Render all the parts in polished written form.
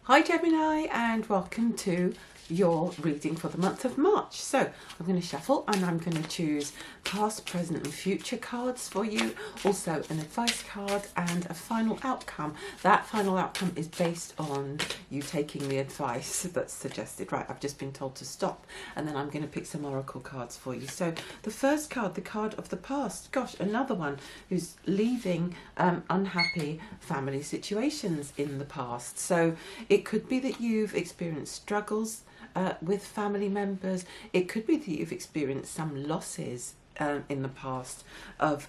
Hi Gemini, and welcome to your reading for the month of March. So I'm going to shuffle and I'm going to choose past, present and future cards for you, also an advice card and a final outcome. That final outcome is based on you taking the advice that's suggested. Right, I've just been told to stop, and then I'm going to pick some oracle cards for you. So the first card, the card of the past. Gosh, another one who's leaving unhappy family situations in the past. So it could be that you've experienced struggles with family members. It could be that you've experienced some losses in the past of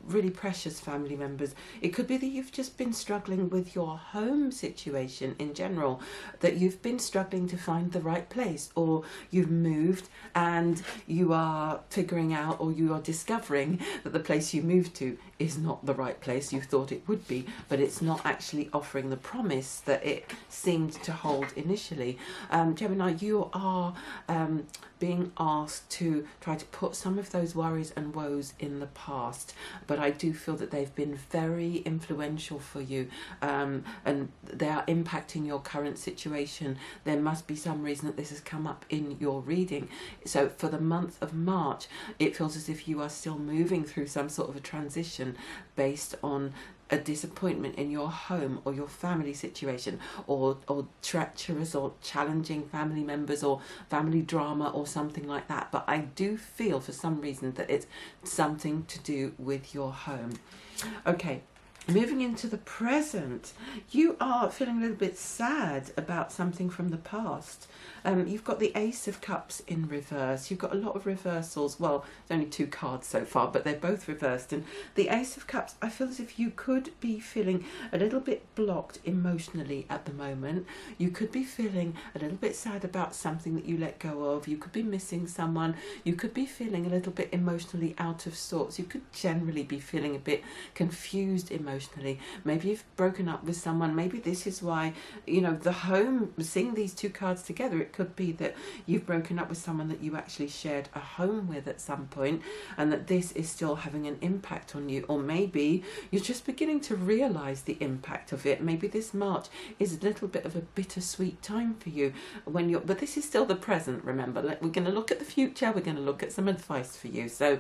really precious family members. It could be that you've just been struggling with your home situation in general, that you've been struggling to find the right place, or you've moved and you are figuring out, or you are discovering that the place you moved to is not the right place you thought it would be, but it's not actually offering the promise that it seemed to hold initially. Gemini, you are being asked to try to put some of those worries and woes in the past, but I do feel that they've been very influential for you, and they are impacting your current situation. There must be some reason that this has come up in your reading. So for the month of March, it feels as if you are still moving through some sort of a transition based on a disappointment in your home or your family situation, or treacherous or challenging family members, or family drama or something like that. But I do feel for some reason that it's something to do with your home. Okay, moving into the present, you are feeling a little bit sad about something from the past. You've got the Ace of Cups in reverse. You've got a lot of reversals. Well, there's only 2 cards so far, but they're both reversed. And the Ace of Cups, I feel as if you could be feeling a little bit blocked emotionally at the moment. You could be feeling a little bit sad about something that you let go of. You could be missing someone. You could be feeling a little bit emotionally out of sorts. You could generally be feeling a bit confused emotionally. Maybe you've broken up with someone. Maybe this is why, you know, the home, seeing these 2 cards together, it could be that you've broken up with someone that you actually shared a home with at some point, and that this is still having an impact on you. Or maybe you're just beginning to realise the impact of it. Maybe this March is a little bit of a bittersweet time for you when you're, but this is still the present, remember. We're going to look at the future, we're going to look at some advice for you, so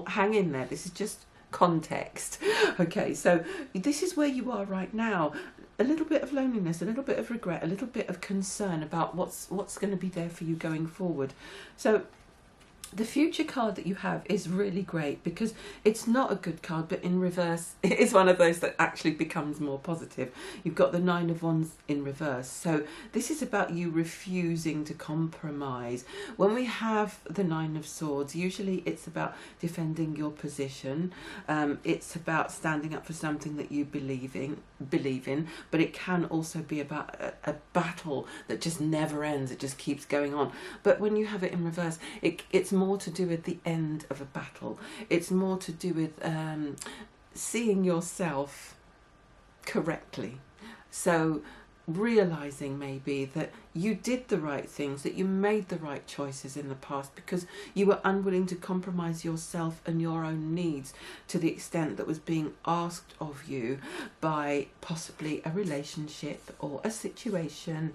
hang in there. This is just context. Okay, so this is where you are right now. A little bit of loneliness, a little bit of regret, a little bit of concern about what's going to be there for you going forward. So the future card that you have is really great, because it's not a good card, but in reverse it is one of those that actually becomes more positive. You've got the 9 of Wands in reverse, so this is about you refusing to compromise. When we have the 9 of Swords, usually it's about defending your position. It's about standing up for something that you believe in, but it can also be about a battle that just never ends. It just keeps going on. But when you have it in reverse, it's more to do with the end of a battle. It's more to do with seeing yourself correctly. So realizing maybe that you did the right things, that you made the right choices in the past, because you were unwilling to compromise yourself and your own needs to the extent that was being asked of you by possibly a relationship or a situationship,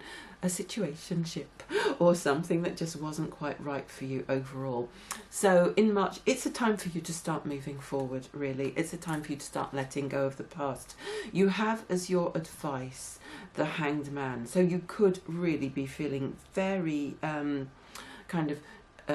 or something that just wasn't quite right for you overall. So in March, it's a time for you to start moving forward, really. It's a time for you to start letting go of the past. You have as your advice the Hanged Man. So you could really be feeling very kind of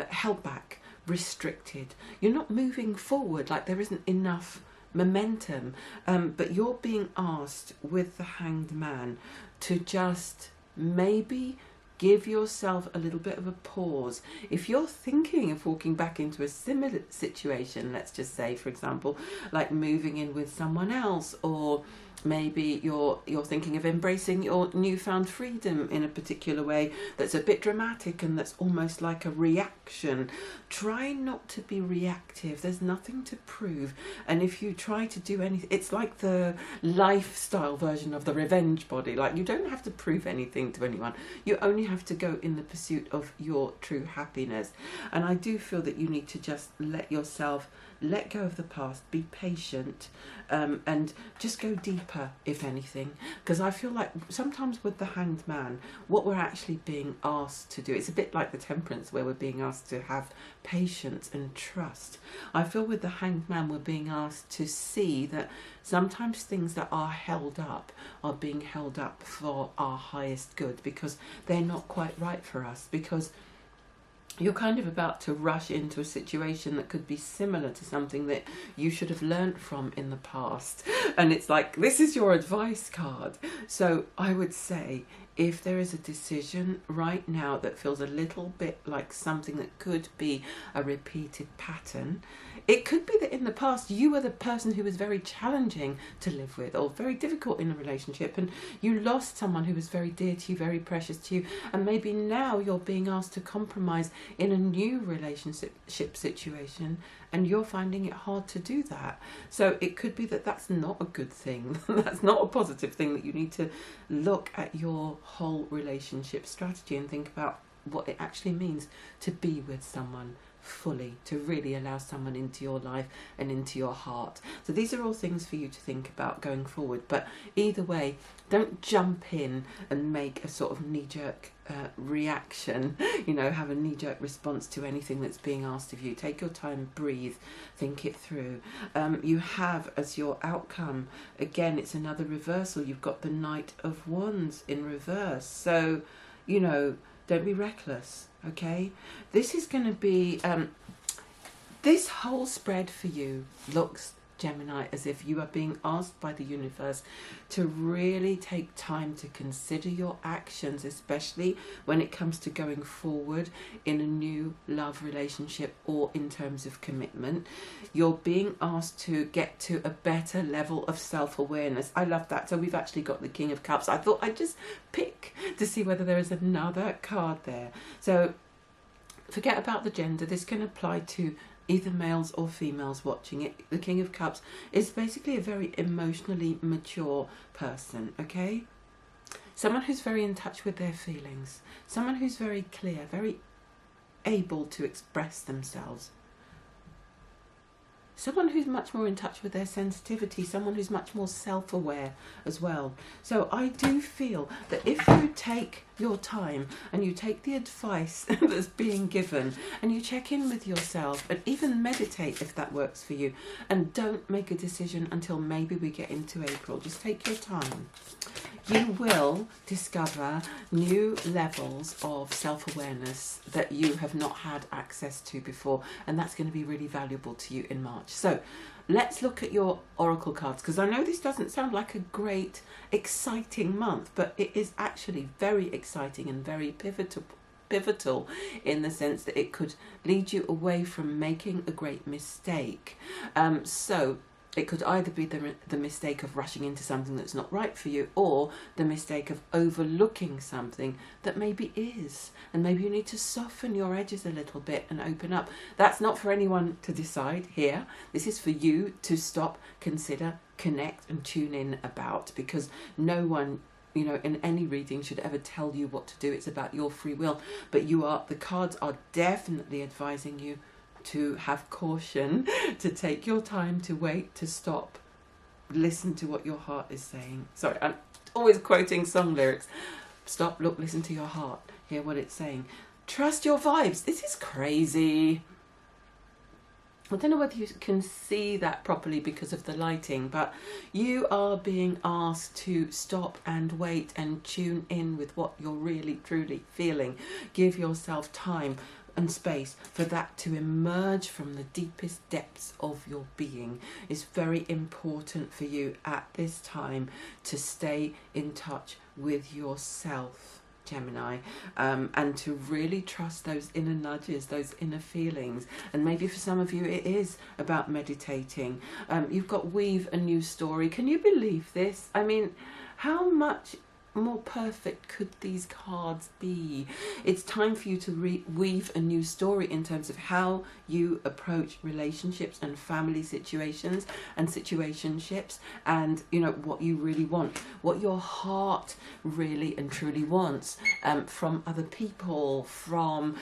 held back, restricted. You're not moving forward, like there isn't enough momentum, but you're being asked with the Hanged Man to just maybe give yourself a little bit of a pause. If you're thinking of walking back into a similar situation, let's just say, for example, like moving in with someone else, or maybe you're thinking of embracing your newfound freedom in a particular way that's a bit dramatic and that's almost like a reaction. Try not to be reactive. There's nothing to prove. And if you try to do anything, it's like the lifestyle version of the revenge body. Like, you don't have to prove anything to anyone. You only have to go in the pursuit of your true happiness. And I do feel that you need to just let yourself let go of the past, be patient, and just go deeper, if anything. Because I feel like sometimes with the Hanged Man, what we're actually being asked to do, it's a bit like the Temperance, where we're being asked to have patience and trust. I feel with the Hanged Man, we're being asked to see that sometimes things that are held up are being held up for our highest good, because they're not quite right for us, because you're kind of about to rush into a situation that could be similar to something that you should have learnt from in the past. And it's like, this is your advice card. So I would say, if there is a decision right now that feels a little bit like something that could be a repeated pattern, it could be that in the past you were the person who was very challenging to live with, or very difficult in a relationship, and you lost someone who was very dear to you, very precious to you, and maybe now you're being asked to compromise in a new relationship situation, and you're finding it hard to do that. So it could be that that's not a good thing. That's not a positive thing, that you need to look at your whole relationship strategy and think about what it actually means to be with someone fully, to really allow someone into your life and into your heart. So these are all things for you to think about going forward. But either way, don't jump in and make a sort of knee-jerk reaction, have a knee-jerk response to anything that's being asked of you. Take your time, breathe, think it through. You have as your outcome, again, it's another reversal. You've got the Knight of Wands in reverse. So, don't be reckless, okay? This is going to be, this whole spread for you looks, Gemini, as if you are being asked by the universe to really take time to consider your actions, especially when it comes to going forward in a new love relationship or in terms of commitment. You're being asked to get to a better level of self-awareness. I love that. So we've actually got the King of Cups. I thought I'd just pick to see whether there is another card there. So forget about the gender. This can apply to either males or females watching it. The King of Cups is basically a very emotionally mature person, okay? Someone who's very in touch with their feelings. Someone who's very clear, very able to express themselves. Someone who's much more in touch with their sensitivity, someone who's much more self-aware as well. So I do feel that if you take your time and you take the advice that's being given and you check in with yourself and even meditate if that works for you, and don't make a decision until maybe we get into April, just take your time, you will discover new levels of self-awareness that you have not had access to before, and that's going to be really valuable to you in March. So let's look at your oracle cards, because I know this doesn't sound like a great exciting month, but it is actually very exciting and very pivotal in the sense that it could lead you away from making a great mistake. So it could either be the mistake of rushing into something that's not right for you, or the mistake of overlooking something that maybe is. And maybe you need to soften your edges a little bit and open up. That's not for anyone to decide here. This is for you to stop, consider, connect and tune in about, because no one, in any reading should ever tell you what to do. It's about your free will. But the cards are definitely advising you to have caution, to take your time, to wait, to stop, listen to what your heart is saying. Sorry, I'm always quoting song lyrics. Stop, look, listen to your heart, hear what it's saying. Trust your vibes. This is crazy. I don't know whether you can see that properly because of the lighting, but you are being asked to stop and wait and tune in with what you're really, truly feeling. Give yourself time and space for that to emerge from the deepest depths of your being. It's very important for you at this time to stay in touch with yourself, Gemini, and to really trust those inner nudges, those inner feelings. And maybe for some of you it is about meditating. You've got weave a new story. Can you believe this? I mean, how much more perfect could these cards be? It's time for you to weave a new story in terms of how you approach relationships and family situations and situationships, and you know what you really want, what your heart really and truly wants from other people, from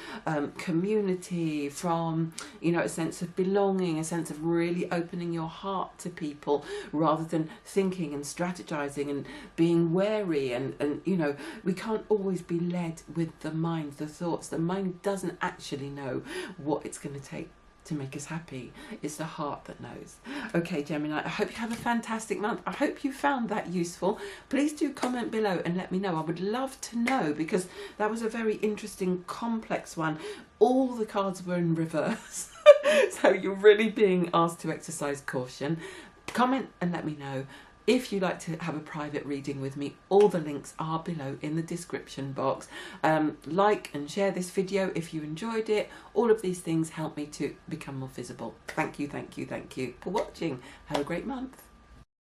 community, from, you know, a sense of belonging, a sense of really opening your heart to people rather than thinking and strategizing and being wary. And you know, we can't always be led with the mind, the thoughts. The mind doesn't actually know what it's going to take to make us happy. It's the heart that knows. Okay, Gemini, I hope you have a fantastic month. I hope you found that useful. Please do comment below and let me know. I would love to know, because that was a very interesting, complex one. All the cards were in reverse. So you're really being asked to exercise caution. Comment and let me know. If you'd like to have a private reading with me, all the links are below in the description box. Like and share this video if you enjoyed it. All of these things help me to become more visible. Thank you, thank you, thank you for watching. Have a great month.